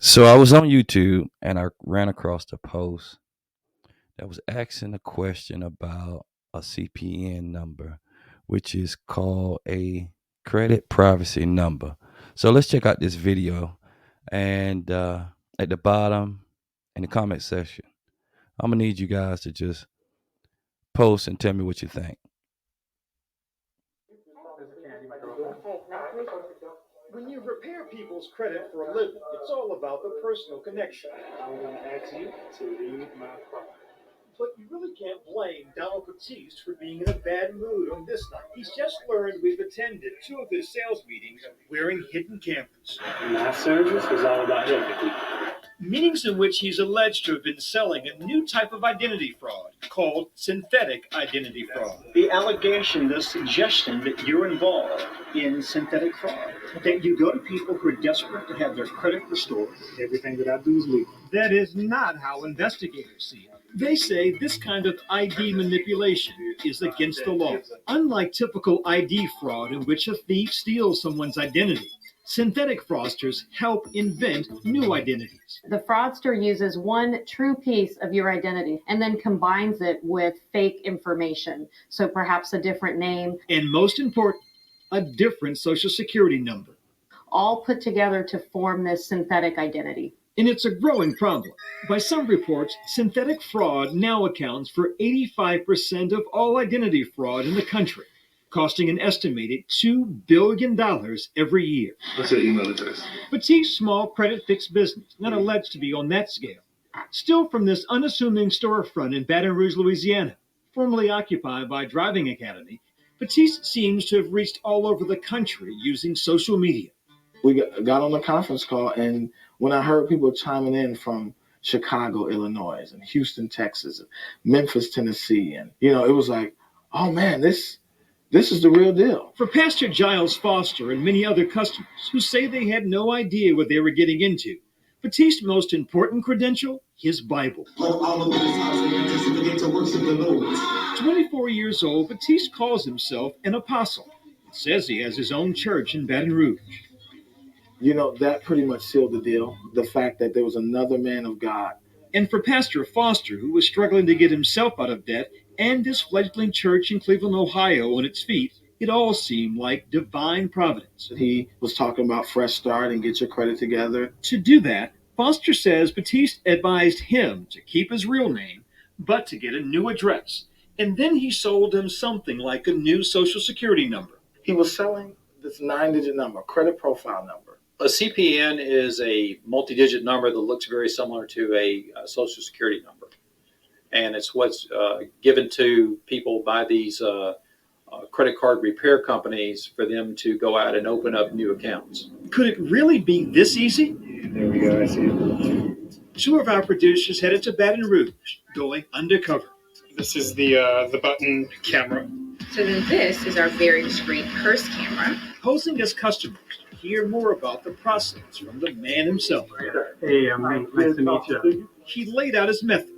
So I was on YouTube and I ran across a post that was asking a question about a CPN number, which is called a credit privacy number. So let's check out this video. And at the bottom in the comment section, I'm gonna need you guys to just post and tell me what you think. When you repair people's credit for a living, it's all about the personal connection. I'm going to ask you to leave my car. But you really can't blame Donald Batiste for being in a bad mood on this night. He's just learned we've attended two of his sales meetings wearing hidden cameras. My service is all about helping people. Meetings in which he's alleged to have been selling a new type of identity fraud called synthetic identity fraud. The allegation, the suggestion that you're involved in synthetic fraud, that you go to people who are desperate to have their credit restored. Everything that I do is legal. That is not how investigators see it. They say this kind of ID manipulation is against the law. Unlike typical ID fraud in which a thief steals someone's identity, synthetic fraudsters help invent new identities. The fraudster uses one true piece of your identity and then combines it with fake information. So perhaps a different name. And most important, a different social security number. All put together to form this synthetic identity. And it's a growing problem. By some reports, synthetic fraud now accounts for 85% of all identity fraud in the country, costing an estimated $2 billion every year. What's your email address? Batiste's small credit fix business, not alleged to be on that scale. Still from this unassuming storefront in Baton Rouge, Louisiana, formerly occupied by Driving Academy, Batiste seems to have reached all over the country using social media. We got on the conference call, and when I heard people chiming in from Chicago, Illinois, and Houston, Texas, and Memphis, Tennessee, and it was like, oh man, this is the real deal. For Pastor Giles Foster and many other customers who say they had no idea what they were getting into, Batiste's most important credential, his Bible. 24 years old, Batiste calls himself an apostle. It says he has his own church in Baton Rouge. That pretty much sealed the deal. The fact that there was another man of God. And for Pastor Foster, who was struggling to get himself out of debt and his fledgling church in Cleveland, Ohio on its feet, it all seemed like divine providence. He was talking about fresh start and get your credit together. To do that, Foster says Batiste advised him to keep his real name, but to get a new address. And then he sold him something like a new social security number. He was selling this 9-digit number, credit profile number. A CPN is a multi-digit number that looks very similar to a social security number. And it's what's given to people by these credit card repair companies for them to go out and open up new accounts. Could it really be this easy? There we go. I see it. Two of our producers headed to Baton Rouge, going undercover. This is the button camera. So then this is our very discreet purse camera. Posing as customers to hear more about the process from the man himself. Hey, nice to meet you. He laid out his method.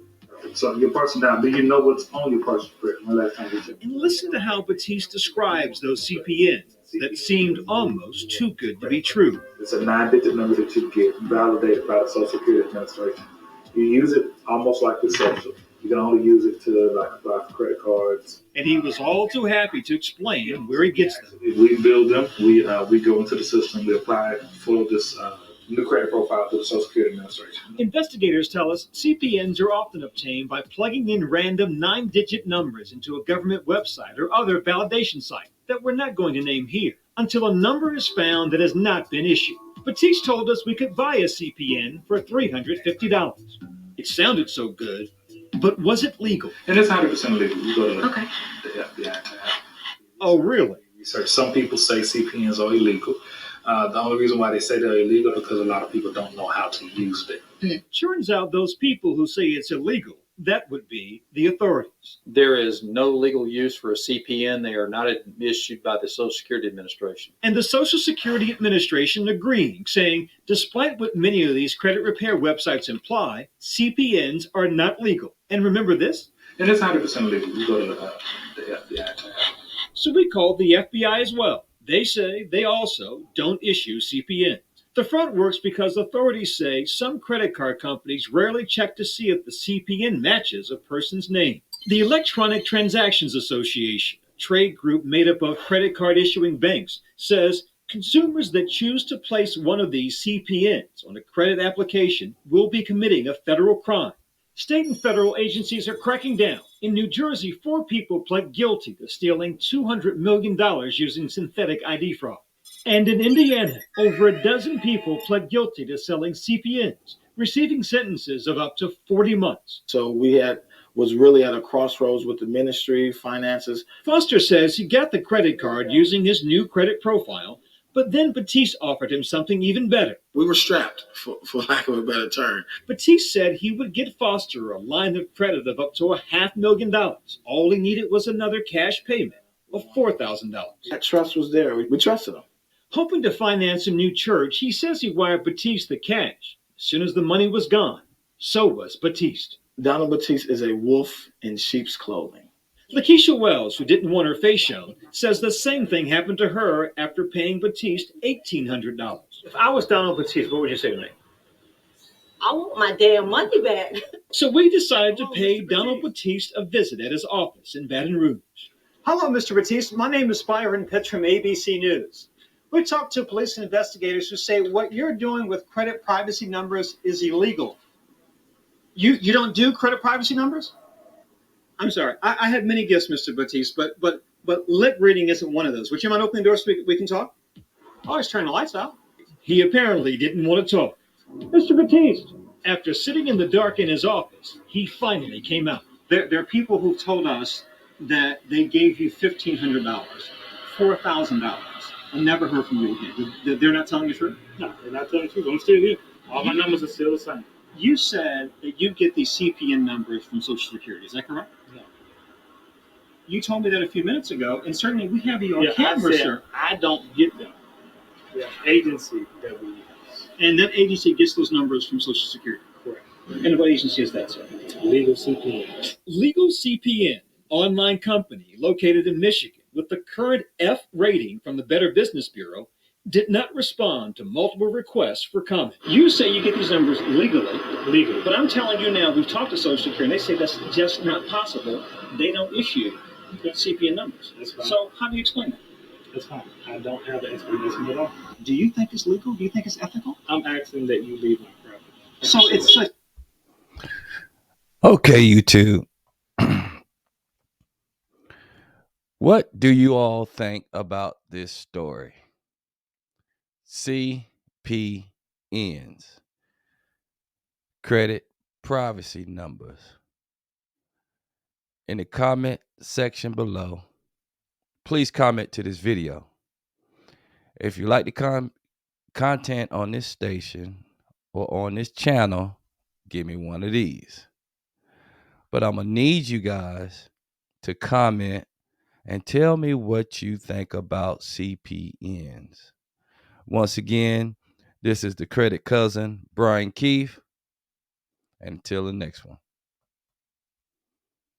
So your person down, do you know what's on your person spread? When last time you checked? And listen to how Batiste describes those CPNs that seemed almost too good to be true. It's a 9-digit number that you get validated by the Social Security Administration. You use it almost like the social. You can only use it to apply for credit cards. And he was all too happy to explain where he gets them. If we build them, we go into the system, we apply for this new credit profile to the Social Security Administration. Investigators tell us CPNs are often obtained by plugging in random 9-digit numbers into a government website or other validation site that we're not going to name here until a number is found that has not been issued. Batiste told us we could buy a CPN for $350. It sounded so good, but was it legal? And it's 100% legal. You go to Okay. the FBI. Oh, really? Research. Some people say CPNs are illegal. The only reason why they say they're illegal is because a lot of people don't know how to use them. Turns out those people who say it's illegal, that would be the authorities. There is no legal use for a CPN. They are not issued by the Social Security Administration. And the Social Security Administration agreeing, saying, despite what many of these credit repair websites imply, CPNs are not legal. And remember this? And it's 100% legal. You go to the FBI. So we called the FBI as well. They say they also don't issue CPNs. The front works because authorities say some credit card companies rarely check to see if the CPN matches a person's name. The Electronic Transactions Association, a trade group made up of credit card issuing banks, says consumers that choose to place one of these CPNs on a credit application will be committing a federal crime. State and federal agencies are cracking down. In New Jersey, 4 people pled guilty to stealing $200 million using synthetic ID fraud. And in Indiana, over a dozen people pled guilty to selling CPNs, receiving sentences of up to 40 months. So was really at a crossroads with the ministry, finances. Foster says he got the credit card using his new credit profile, but then Batiste offered him something even better. We were strapped, for lack of a better term. Batiste said he would get Foster a line of credit of up to $500,000. All he needed was another cash payment of $4,000. That trust was there. We trusted him. Hoping to finance a new church, he says he wired Batiste the cash. As soon as the money was gone, so was Batiste. Donald Batiste is a wolf in sheep's clothing. Lakeisha Wells, who didn't want her face shown, says the same thing happened to her after paying Batiste $1,800. If I was Donald Batiste, what would you say to me? I want my damn money back. So we decided to pay Donald Batiste a visit at his office in Baton Rouge. Hello, Mr. Batiste. My name is Byron Pitts from ABC News. We talked to police and investigators who say what you're doing with credit privacy numbers is illegal. You don't do credit privacy numbers? I'm sorry. I have many gifts, Mr. Batiste, but lip reading isn't one of those. Would you mind opening the door so we can talk? Oh, he's turning the lights out. He apparently didn't want to talk. Mr. Batiste, after sitting in the dark in his office, he finally came out. There are people who told us that they gave you $1,500, $4,000. I never heard from you again. They're not telling the truth? No, they're not telling the truth. I'm still here. All my numbers are still the same. You said that you get these CPN numbers from Social Security. Is that correct? No. You told me that a few minutes ago, and certainly we have you on Yeah, camera, I said, sir. I don't get them. The agency that we use. And that agency gets those numbers from Social Security. Correct. And what agency is that, sir? Legal CPN. Legal CPN, online company located in Michigan with the current F rating from the Better Business Bureau, did not respond to multiple requests for comment. You say you get these numbers legally, but I'm telling you now, we've talked to Social Security, and they say that's just not possible. They don't issue CPN numbers. That's fine. So how do you explain that? That's fine. I don't have an explanation at all. Do you think it's legal? Do you think it's ethical? I'm asking that you leave my property. So it's such. Okay, YouTube. What do you all think about this story? CPNs, credit privacy numbers. In the comment section below, please comment to this video. If you like the content on this station or on this channel, give me one of these. But I'm going to need you guys to comment and tell me what you think about CPNs. Once again, this is the Credit Cousin, Brian Keefe. And until the next one.